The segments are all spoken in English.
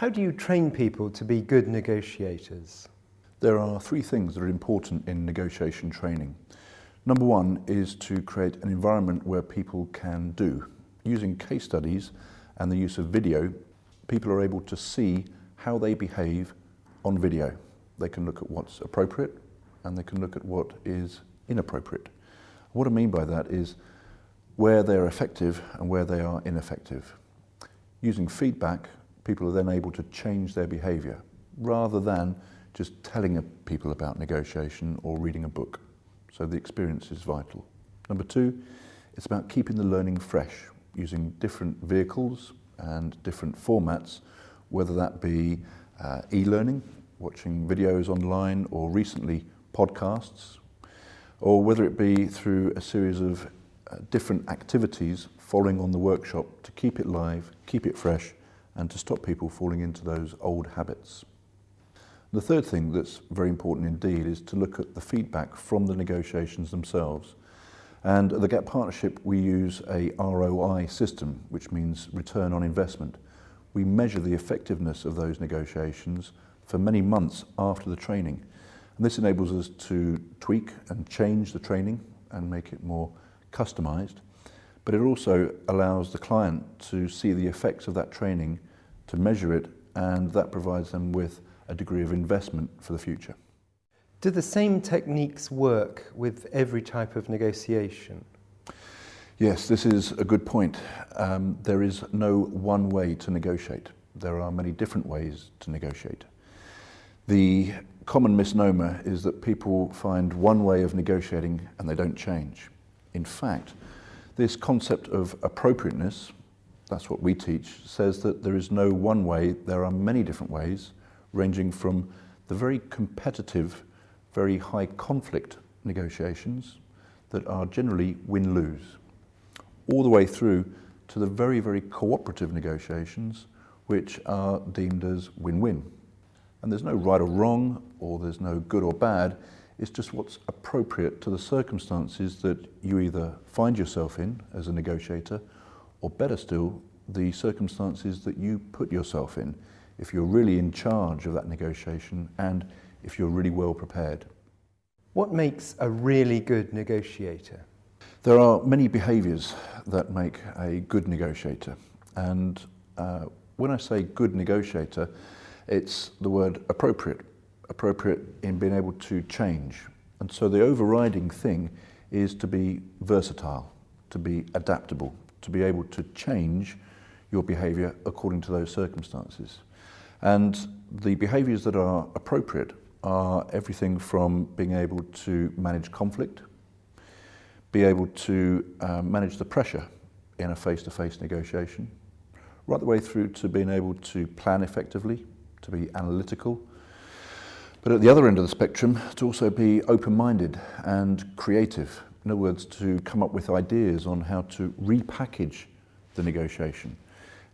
How do you train people to be good negotiators? There are three things that are important in negotiation training. Number one is to create an environment where people can do. Using case studies and the use of video, people are able to see how they behave on video. They can look at what's appropriate and they can look at what is inappropriate. What I mean by that is where they're effective and where they are ineffective. Using feedback, people are then able to change their behaviour rather than just telling people about negotiation or reading a book. So the experience is vital. Number two, it's about keeping the learning fresh, using different vehicles and different formats, whether that be e-learning, watching videos online, or recently podcasts, or whether it be through a series of different activities following on the workshop to keep it live, keep it fresh, and to stop people falling into those old habits. The third thing that's very important indeed is to look at the feedback from the negotiations themselves. And at the GAP Partnership we use a ROI system, which means return on investment. We measure the effectiveness of those negotiations for many months after the training. And this enables us to tweak and change the training and make it more customized. But it also allows the client to see the effects of that training, to measure it, and that provides them with a degree of investment for the future. Do the same techniques work with every type of negotiation? Yes, this is a good point. There is no one way to negotiate. There are many different ways to negotiate. The common misnomer is that people find one way of negotiating and they don't change. In fact, this concept of appropriateness, that's what we teach, says that there is no one way, there are many different ways, ranging from the very competitive, very high conflict negotiations that are generally win-lose, all the way through to the very, very cooperative negotiations which are deemed as win-win. And there's no right or wrong, or there's no good or bad, it's just what's appropriate to the circumstances that you either find yourself in as a negotiator, or better still, the circumstances that you put yourself in if you're really in charge of that negotiation and if you're really well prepared. What makes a really good negotiator? There are many behaviours that make a good negotiator, and when I say good negotiator, it's the word appropriate in being able to change. And so the overriding thing is to be versatile, to be adaptable, to be able to change your behaviour according to those circumstances. And the behaviours that are appropriate are everything from being able to manage conflict, be able to manage the pressure in a face-to-face negotiation, right the way through to being able to plan effectively, to be analytical, but at the other end of the spectrum, to also be open-minded and creative. In other words, to come up with ideas on how to repackage the negotiation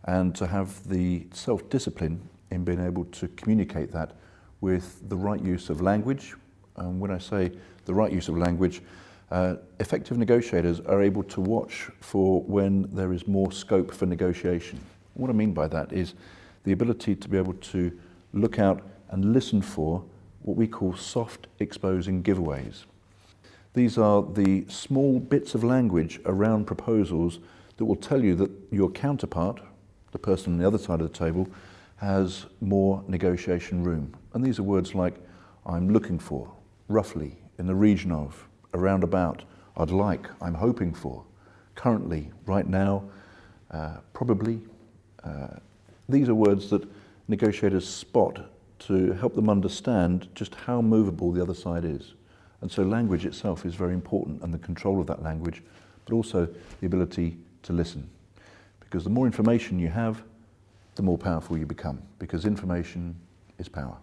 and to have the self-discipline in being able to communicate that with the right use of language. And when I say the right use of language, effective negotiators are able to watch for when there is more scope for negotiation. What I mean by that is the ability to be able to look out and listen for what we call soft exposing giveaways. These are the small bits of language around proposals that will tell you that your counterpart, the person on the other side of the table, has more negotiation room. And these are words like, I'm looking for, roughly, in the region of, around about, I'd like, I'm hoping for, currently, right now, probably. These are words that negotiators spot to help them understand just how movable the other side is. And so language itself is very important, and the control of that language, but also the ability to listen. Because the more information you have, the more powerful you become, because information is power.